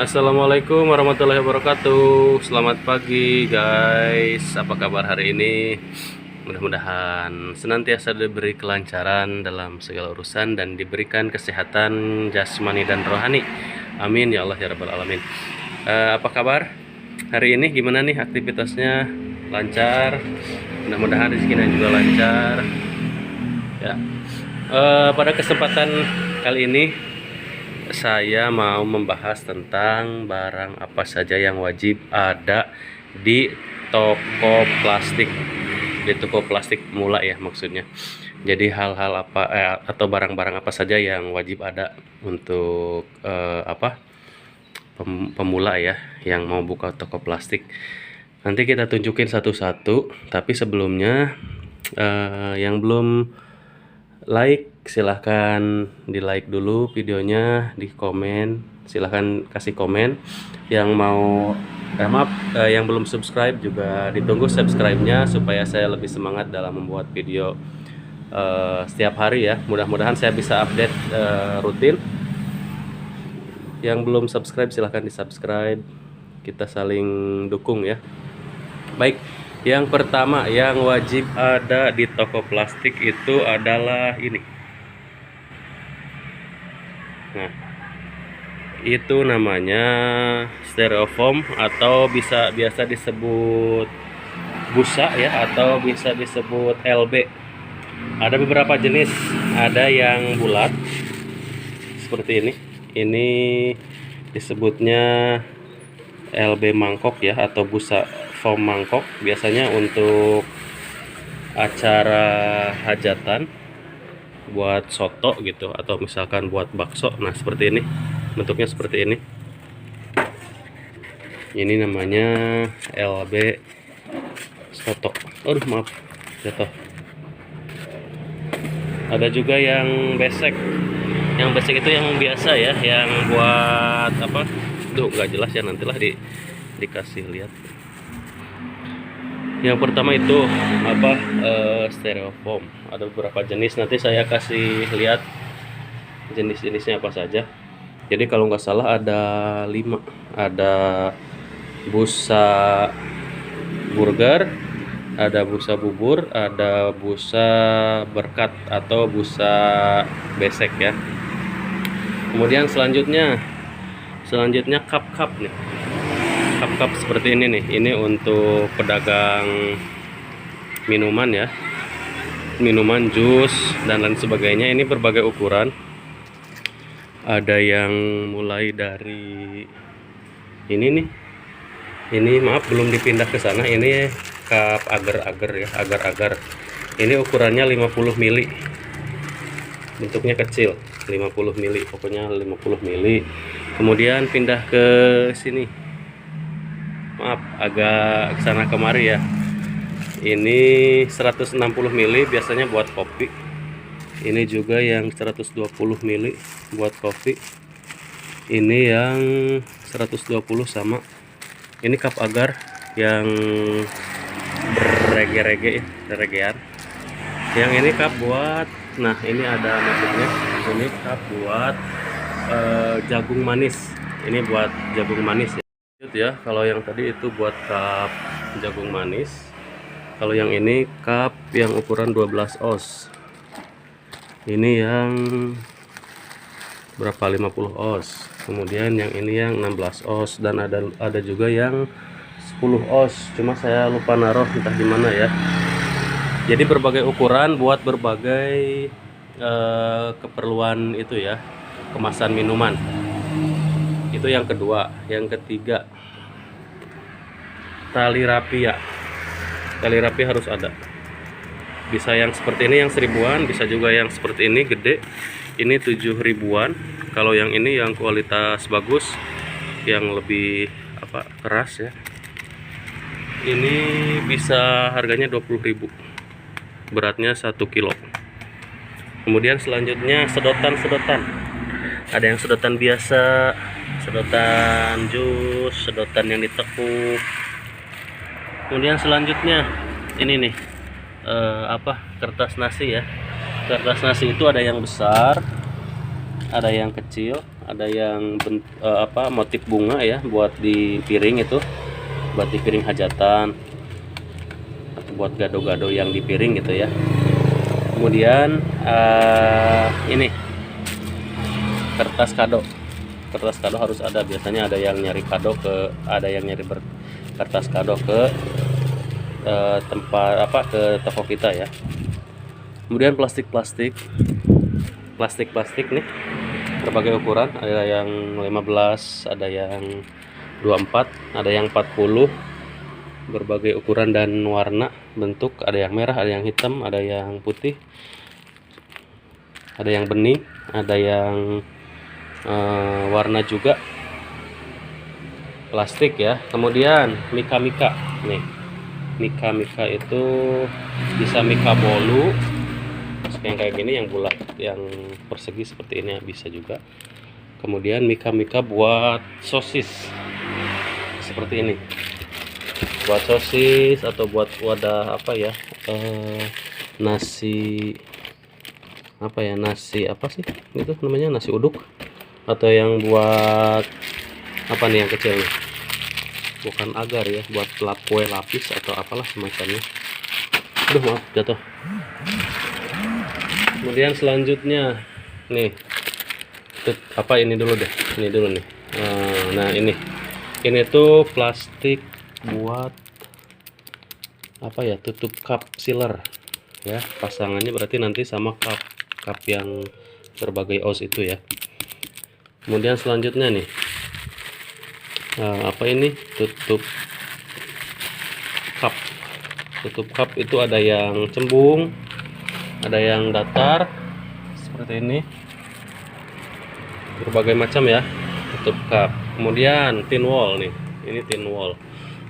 Assalamualaikum warahmatullahi wabarakatuh. Selamat pagi guys. Apa kabar hari ini? Mudah-mudahan senantiasa diberi kelancaran dalam segala urusan dan diberikan kesehatan jasmani dan rohani. Amin ya Allah ya rabbal alamin. Apa kabar? Hari ini gimana nih aktivitasnya? Lancar? Mudah-mudahan rezekinya juga lancar. Ya. Pada kesempatan kali ini saya mau membahas tentang barang apa saja yang wajib ada di toko plastik, di toko plastik pemula ya maksudnya. Jadi hal-hal apa atau barang-barang apa saja yang wajib ada untuk pemula ya yang mau buka toko plastik. Nanti kita tunjukin satu-satu, tapi sebelumnya yang belum like silahkan di like dulu videonya, di komen silahkan kasih komen. Yang mau yang belum subscribe juga ditunggu subscribe-nya supaya saya lebih semangat dalam membuat video setiap hari ya. Mudah-mudahan saya bisa update rutin. Yang belum subscribe silahkan di subscribe, kita saling dukung ya. Baik, yang pertama yang wajib ada di toko plastik itu adalah ini. Nah, itu namanya styrofoam atau biasa disebut busa ya, atau bisa disebut LB. Ada beberapa jenis, ada yang bulat seperti ini. Ini disebutnya LB mangkok ya, atau busa foam mangkok, biasanya untuk acara hajatan, buat soto gitu, atau misalkan buat bakso. Nah seperti ini, bentuknya seperti ini. Ini namanya LB soto. Aduh maaf, jatuh. Ada juga yang besek. Yang besek itu yang biasa ya, yang buat apa? Tuh nggak jelas ya, nantilah dikasih lihat. Yang pertama itu apa? Styrofoam. Ada beberapa jenis, nanti saya kasih lihat jenis-jenisnya apa saja. Jadi kalau nggak salah ada 5. Ada busa burger, ada busa bubur, ada busa berkat atau busa besek ya. Kemudian selanjutnya cup nih. Cup seperti ini nih. Ini untuk pedagang minuman ya. Minuman, jus dan lain sebagainya. Ini berbagai ukuran. Ada yang mulai dari ini nih. Ini maaf belum dipindah ke sana. Ini cup agar-agar ya, agar-agar. Ini ukurannya 50 mili. Bentuknya kecil, 50 mili, pokoknya 50 mili. Kemudian pindah ke sini. Maaf, agak kesana kemari ya. Ini 160 mili, biasanya buat kopi. Ini juga yang 120 mili buat kopi. Ini yang 120 sama. Ini cup agar yang berrege-rege ya, regean. Yang ini cup buat, nah ini ada maksudnya. Ini cup buat jagung manis. Ini buat jagung manis ya. Kalau yang tadi itu buat cup jagung manis. Kalau yang ini cup yang ukuran 12 oz. Ini yang berapa, 50 oz. Kemudian yang ini yang 16 oz, dan ada juga yang 10 oz. Cuma saya lupa naruh entah di mana ya. Jadi berbagai ukuran buat berbagai keperluan itu ya, kemasan minuman. Itu yang kedua. Yang ketiga, tali rapi ya. Tali rapi harus ada. Bisa yang seperti ini yang 1000-an, bisa juga yang seperti ini gede. Ini 7 ribuan. Kalau yang ini yang kualitas bagus, yang lebih keras ya. Ini bisa harganya 20.000. Beratnya 1 kilo. Kemudian selanjutnya sedotan. Ada yang sedotan biasa, sedotan jus, sedotan yang ditekuk. Kemudian selanjutnya ini nih kertas nasi ya. Kertas nasi itu ada yang besar, ada yang kecil, ada yang motif bunga ya, buat di piring itu, buat di piring hajatan atau buat gado-gado yang di piring gitu ya. Kemudian ini kertas kado. Kertas kado harus ada, biasanya ada yang nyari kertas kado ke ke toko kita ya. Kemudian plastik nih berbagai ukuran, ada yang 15, ada yang 24, ada yang 40, berbagai ukuran dan warna bentuk, ada yang merah, ada yang hitam, ada yang putih, ada yang bening, ada yang warna juga plastik ya. Kemudian mika nih, mika itu bisa mika bolu yang kayak gini, yang bulat, yang persegi seperti ini bisa juga. Kemudian mika buat sosis seperti ini, buat sosis atau buat wadah nasi apa sih itu namanya, nasi uduk, atau yang buat apa nih yang kecil nih, bukan agar ya, buat kue lapis atau apalah semacamnya. Aduh maaf jatuh. Kemudian selanjutnya nih, ini dulu nih. Nah ini tuh plastik buat tutup cup sealer ya, pasangannya berarti nanti sama cup yang berbagai os itu ya. Kemudian selanjutnya nih tutup cup itu ada yang cembung, ada yang datar seperti ini, berbagai macam ya tutup cup. Kemudian tin wall nih, ini tin wall,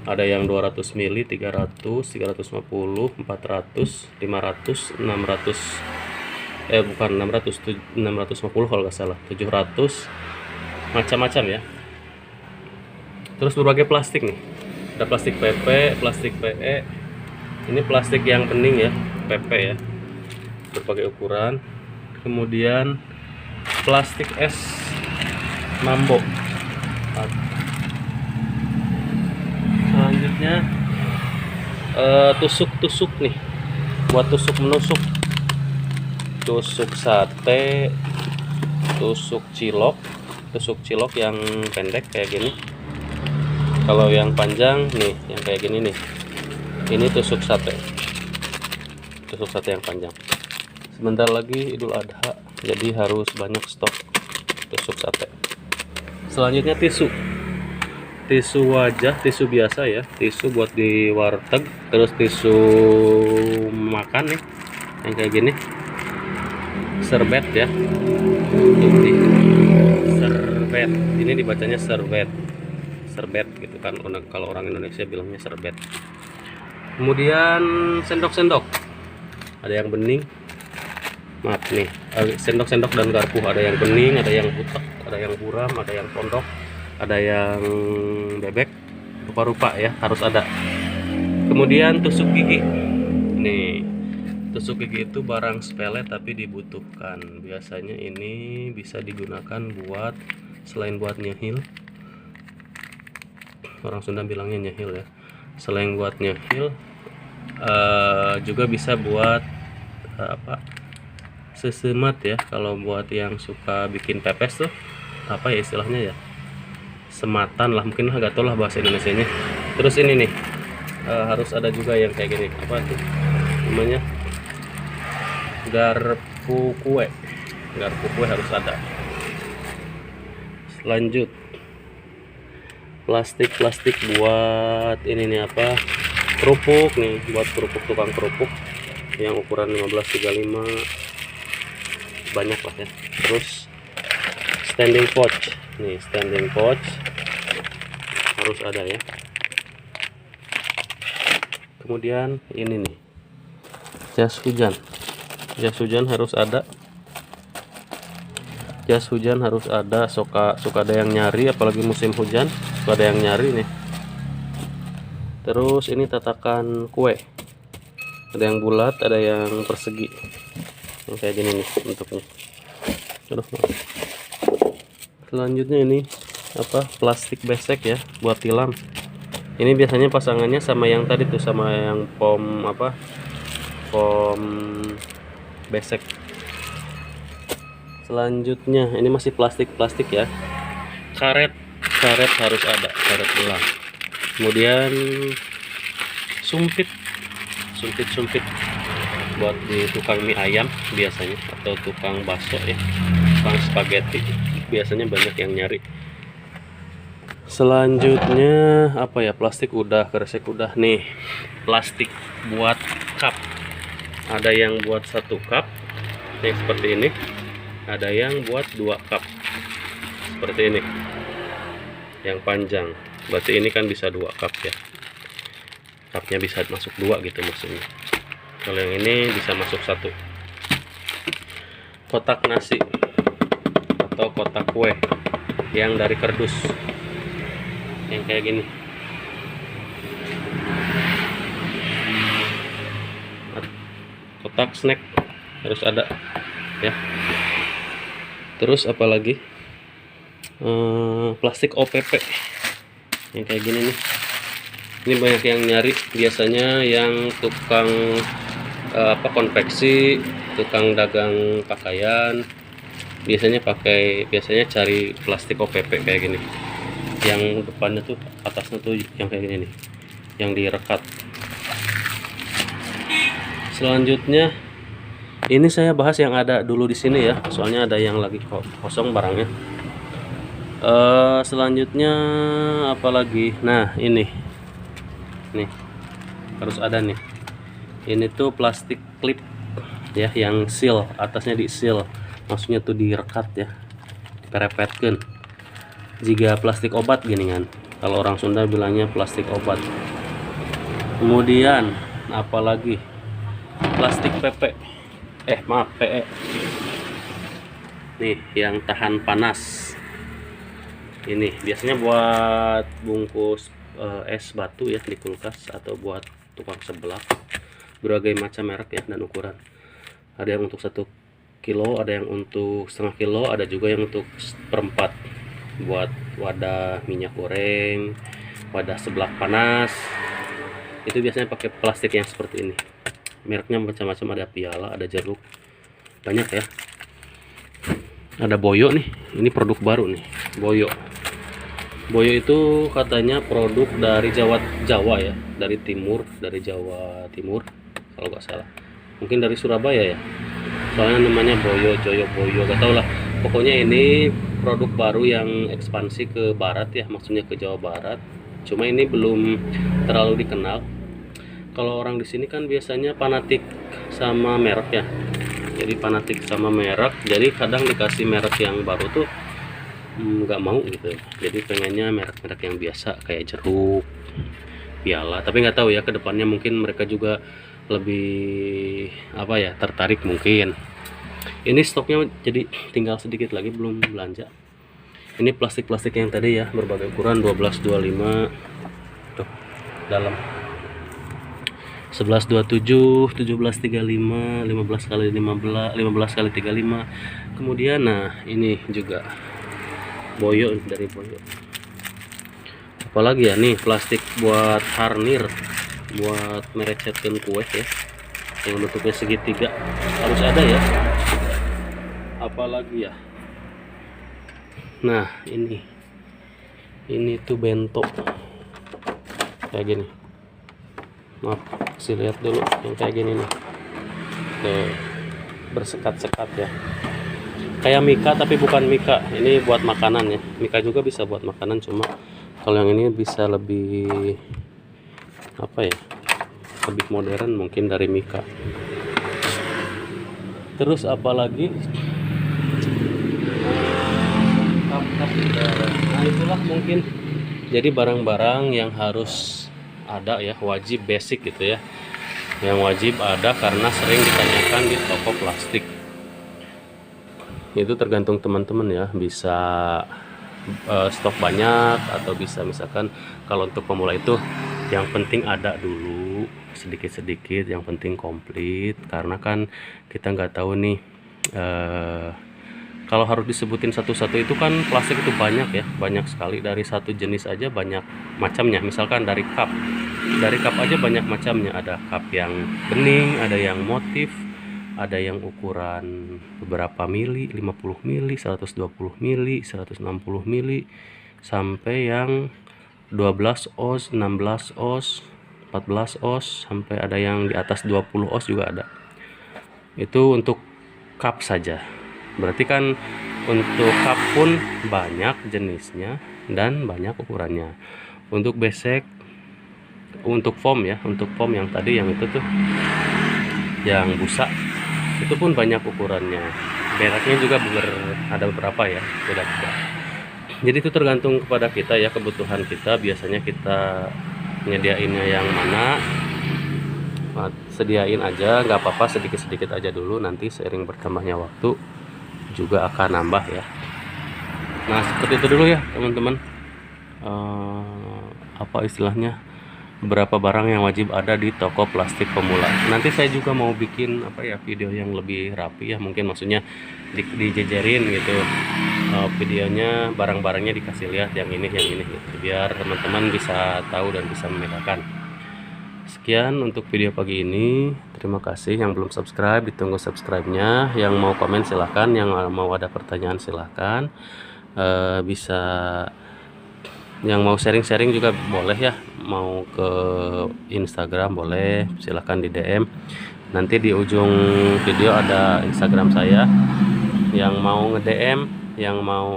ada yang 200 ml, 300, 350, 400, 500, 600, bukan 650 kalau nggak salah, 700, macam-macam ya. Terus berbagai plastik nih, ada plastik PP, plastik PE, ini plastik yang bening ya, PP ya, berbagai ukuran. Kemudian plastik es mambo. Selanjutnya tusuk nih, buat tusuk menusuk, tusuk sate, tusuk cilok yang pendek kayak gini. Kalau yang panjang nih, yang kayak gini nih, ini tusuk sate yang panjang. Sebentar lagi Idul Adha, jadi harus banyak stok tusuk sate. Selanjutnya tisu wajah, tisu biasa ya, tisu buat di warteg. Terus tisu makan nih, yang kayak gini, serbet ya, serbet, ini dibacanya serbet gitu kan, kalau orang Indonesia bilangnya serbet. Kemudian sendok, ada yang bening, maaf nih, sendok dan garpu, ada yang bening, ada yang butek, ada yang buram, ada yang pondok, ada yang bebek, rupa-rupa ya, harus ada. Kemudian tusuk gigi nih, tusuk gigi itu barang sepele tapi dibutuhkan. Biasanya ini bisa digunakan buat, selain buat nyehil, orang Sunda bilangnya nyehil ya, selain buat nyehil juga bisa buat sesemat ya. Kalau buat yang suka bikin pepes tuh apa ya istilahnya ya, sematan lah mungkin, nggak tahu lah bahasa Indonesianya. Terus ini nih harus ada juga yang kayak gini, apa tuh namanya, garpu kue harus ada. Lanjut plastik buat ini nih, kerupuk nih, buat tukang kerupuk yang ukuran 15-35, banyak lah ya. Terus standing pouch harus ada ya. Kemudian ini nih, jas hujan harus ada. Suka ada yang nyari, apalagi musim hujan suka ada yang nyari nih. Terus ini tatakan kue, ada yang bulat, ada yang persegi, yang kayak gini nih bentuknya. Selanjutnya ini apa, plastik besek ya buat tilam. Ini biasanya pasangannya sama yang tadi tuh, sama yang pom apa, pom besek. Selanjutnya ini masih plastik ya, karet harus ada, karet gelang. Kemudian sumpit buat di tukang mie ayam biasanya, atau tukang bakso ya, tukang spaghetti biasanya banyak yang nyari. Selanjutnya apa ya, plastik udah, kresek udah. Nih plastik buat cup, ada yang buat 1 cup yang seperti ini, ada yang buat 2 cup seperti ini yang panjang. Berarti ini kan bisa 2 cup ya, cupnya bisa masuk 2 gitu maksudnya. Kalau yang ini bisa masuk 1. Kotak nasi atau kotak kue yang dari kardus, yang kayak gini. Kotak snack harus ada ya. Terus apalagi, plastik OPP yang kayak gini nih. Ini banyak yang nyari biasanya, yang tukang konveksi, tukang dagang pakaian biasanya cari plastik OPP kayak gini, yang depannya tuh, atasnya tuh yang kayak gini nih, yang direkat. Selanjutnya ini saya bahas yang ada dulu di sini ya, soalnya ada yang lagi kosong barangnya. Selanjutnya apalagi, nah ini nih harus ada nih. Ini tuh plastik klip ya, yang seal, atasnya di seal, maksudnya tuh direkat ya, diperepetkan. Jika plastik obat gini kan, kalau orang Sunda bilangnya plastik obat. Kemudian apalagi, plastik PP, PE nih, yang tahan panas. Ini biasanya buat bungkus es batu ya di kulkas, atau buat tukang seblak. Berbagai macam merek ya dan ukuran. Ada yang untuk 1 kilo, ada yang untuk setengah kilo, ada juga yang untuk 1/4 buat wadah minyak goreng, wadah seblak panas. Itu biasanya pakai plastik yang seperti ini. Mereknya macam-macam, ada piala, ada jeruk, banyak ya. Ada Boyo nih, ini produk baru nih, Boyo itu katanya produk dari Jawa ya, dari Jawa Timur kalau nggak salah, mungkin dari Surabaya ya, soalnya namanya Boyo, gak tau lah. Pokoknya ini produk baru yang ekspansi ke barat ya, maksudnya ke Jawa Barat. Cuma ini belum terlalu dikenal. Kalau orang di sini kan biasanya fanatik sama merek ya, jadi kadang dikasih merek yang baru tuh nggak mau gitu, jadi pengennya merek-merek yang biasa kayak jeruk, piala. Tapi nggak tahu ya, kedepannya mungkin mereka juga lebih apa ya, tertarik mungkin. Ini stoknya jadi tinggal sedikit lagi, belum belanja. Ini plastik yang tadi ya, berbagai ukuran, 12-25 tuh dalam, 11-27, 17-35, 15x15, 15x35. Kemudian nah ini juga Boyo, dari Boyo. Apalagi ya, nih plastik buat harnir, buat merecetkan kue ya, yang bentuknya segitiga, harus ada ya. Apalagi ya, nah ini tuh bento kayak gini. Maaf, kasih lihat dulu yang kayak gini nih. Tuh, bersekat-sekat ya, kayak mika tapi bukan mika. Ini buat makanan ya, mika juga bisa buat makanan, cuma kalau yang ini bisa lebih apa ya, lebih modern mungkin dari mika. Terus apalagi, nah itulah mungkin jadi barang-barang yang harus ada ya, wajib, basic gitu ya, yang wajib ada karena sering ditanyakan di toko plastik. Itu tergantung teman-teman ya, bisa stok banyak atau bisa misalkan, kalau untuk pemula itu yang penting ada dulu sedikit-sedikit, yang penting komplit, karena kan kita nggak tahu nih Kalau harus disebutin satu-satu itu kan plastik itu banyak ya, banyak sekali. Dari satu jenis aja banyak macamnya. Misalkan dari cup aja banyak macamnya. Ada cup yang bening, ada yang motif, ada yang ukuran beberapa mili, 50 mili, 120 mili, 160 mili, sampai yang 12 oz, 16 oz, 14 oz, sampai ada yang di atas 20 oz juga ada. Itu untuk cup saja. Berarti kan untuk cup pun banyak jenisnya dan banyak ukurannya. Untuk besek, untuk foam ya, untuk foam yang tadi yang itu tuh yang busa, itu pun banyak ukurannya. Mereknya juga ada beberapa ya, beda-beda. Jadi itu tergantung kepada kita ya, kebutuhan kita. Biasanya kita nyediainnya yang mana, sediain aja, nggak apa-apa, sedikit-sedikit aja dulu. Nanti seiring bertambahnya waktu juga akan nambah ya. Nah seperti itu dulu ya teman-teman, apa istilahnya, beberapa barang yang wajib ada di toko plastik pemula. Nanti saya juga mau bikin apa ya, video yang lebih rapi ya, mungkin maksudnya dijejerin gitu, videonya, barang-barangnya dikasih lihat yang ini gitu, biar teman-teman bisa tahu dan bisa membedakan. Sekian untuk video pagi ini. Terima kasih. Yang belum subscribe, ditunggu subscribe-nya. Yang mau komen silahkan, yang mau ada pertanyaan silahkan. Bisa yang mau sharing-sharing juga boleh ya, mau ke Instagram boleh, silahkan di DM. Nanti di ujung video ada Instagram saya. Yang mau nge-DM, yang mau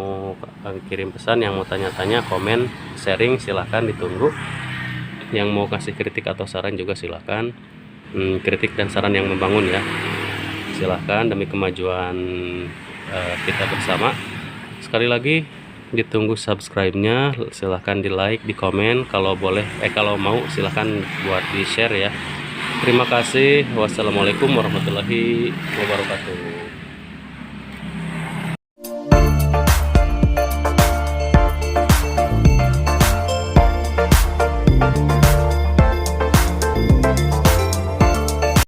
kirim pesan, yang mau tanya-tanya, komen, sharing, silahkan, ditunggu. Yang mau kasih kritik atau saran juga silahkan, kritik dan saran yang membangun ya, silahkan, demi kemajuan kita bersama. Sekali lagi ditunggu subscribe-nya, silahkan di like, di komen, kalau boleh kalau mau silahkan buat di share ya. Terima kasih. Wassalamualaikum warahmatullahi wabarakatuh.